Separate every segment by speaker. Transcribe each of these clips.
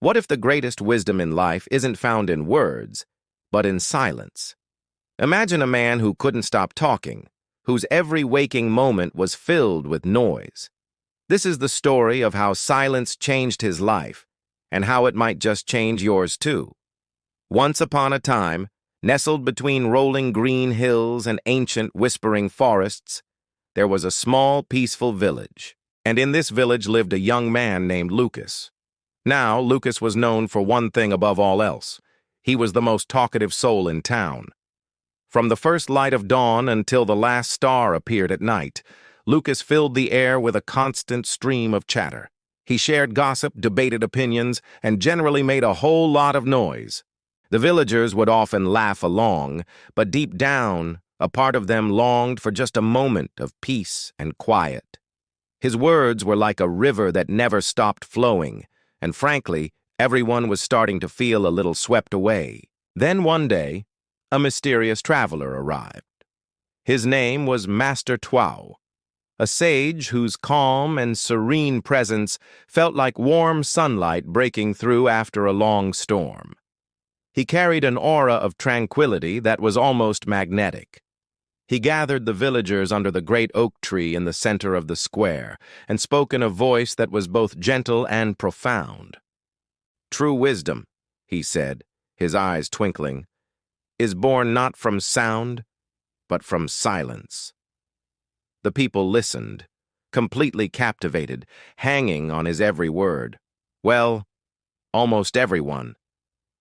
Speaker 1: What if the greatest wisdom in life isn't found in words, but in silence? Imagine a man who couldn't stop talking, whose every waking moment was filled with noise. This is the story of how silence changed his life, and how it might just change yours too. Once upon a time, nestled between rolling green hills and ancient whispering forests, there was a small, peaceful village. And in this village lived a young man named Lucas. Now, Lucas was known for one thing above all else. He was the most talkative soul in town. From the first light of dawn until the last star appeared at night, Lucas filled the air with a constant stream of chatter. He shared gossip, debated opinions, and generally made a whole lot of noise. The villagers would often laugh along, but deep down, a part of them longed for just a moment of peace and quiet. His words were like a river that never stopped flowing, and frankly, everyone was starting to feel a little swept away. Then one day, a mysterious traveler arrived. His name was Master Tuao, a sage whose calm and serene presence felt like warm sunlight breaking through after a long storm. He carried an aura of tranquility that was almost magnetic. He gathered the villagers under the great oak tree in the center of the square and spoke in a voice that was both gentle and profound. "True wisdom," he said, his eyes twinkling, "is born not from sound, but from silence." The people listened, completely captivated, hanging on his every word. Well, almost everyone.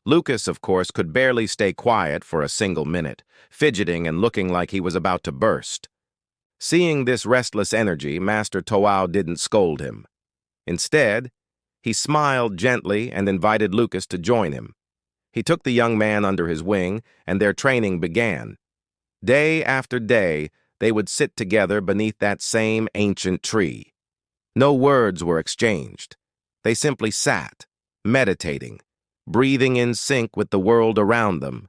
Speaker 1: Lucas, of course, could barely stay quiet for a single minute, fidgeting and looking like he was about to burst. Seeing this restless energy, Master Tuao didn't scold him. Instead, he smiled gently and invited Lucas to join him. He took the young man under his wing, and their training began. Day after day, they would sit together beneath that same ancient tree. No words were exchanged. They simply sat, meditating, breathing in sync with the world around them,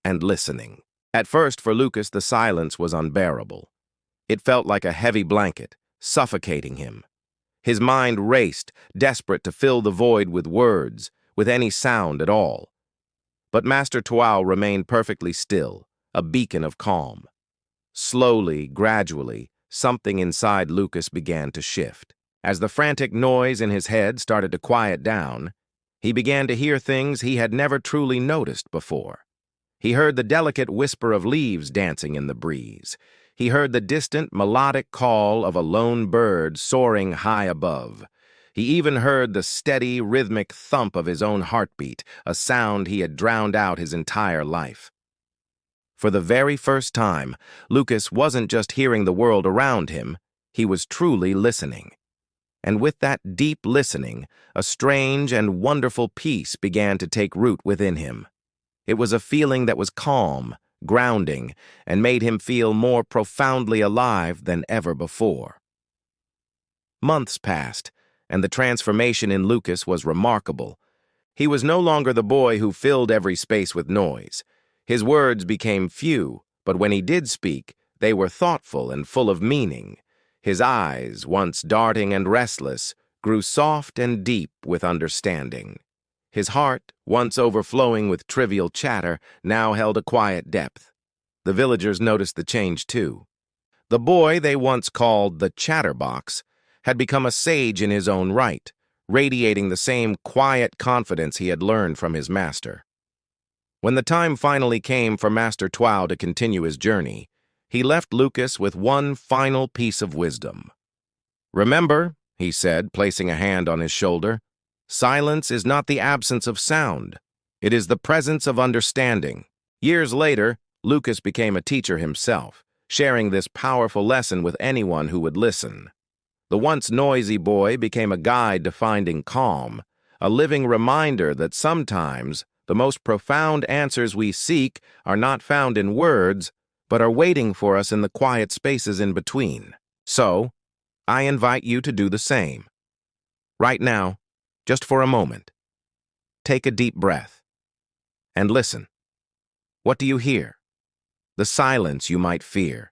Speaker 1: and listening. At first, for Lucas, the silence was unbearable. It felt like a heavy blanket, suffocating him. His mind raced, desperate to fill the void with words, with any sound at all. But Master Tuao remained perfectly still, a beacon of calm. Slowly, gradually, something inside Lucas began to shift. As the frantic noise in his head started to quiet down, he began to hear things he had never truly noticed before. He heard the delicate whisper of leaves dancing in the breeze. He heard the distant, melodic call of a lone bird soaring high above. He even heard the steady, rhythmic thump of his own heartbeat, a sound he had drowned out his entire life. For the very first time, Lucas wasn't just hearing the world around him, he was truly listening. And with that deep listening, a strange and wonderful peace began to take root within him. It was a feeling that was calm, grounding, and made him feel more profoundly alive than ever before. Months passed, and the transformation in Lucas was remarkable. He was no longer the boy who filled every space with noise. His words became few, but when he did speak, they were thoughtful and full of meaning. His eyes, once darting and restless, grew soft and deep with understanding. His heart, once overflowing with trivial chatter, now held a quiet depth. The villagers noticed the change too. The boy they once called the Chatterbox had become a sage in his own right, radiating the same quiet confidence he had learned from his master. When the time finally came for Master Tuao to continue his journey, he left Lucas with one final piece of wisdom. "Remember," he said, placing a hand on his shoulder, "silence is not the absence of sound. It is the presence of understanding." Years later, Lucas became a teacher himself, sharing this powerful lesson with anyone who would listen. The once noisy boy became a guide to finding calm, a living reminder that sometimes the most profound answers we seek are not found in words, but are waiting for us in the quiet spaces in between. So, I invite you to do the same. Right now, just for a moment, take a deep breath and listen. What do you hear? The silence you might fear,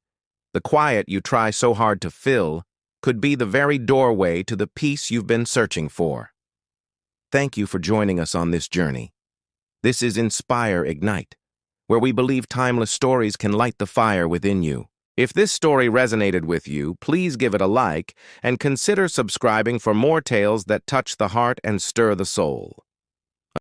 Speaker 1: the quiet you try so hard to fill, could be the very doorway to the peace you've been searching for. Thank you for joining us on this journey. This is Inspire Ignite, where we believe timeless stories can light the fire within you. If this story resonated with you, please give it a like and consider subscribing for more tales that touch the heart and stir the soul.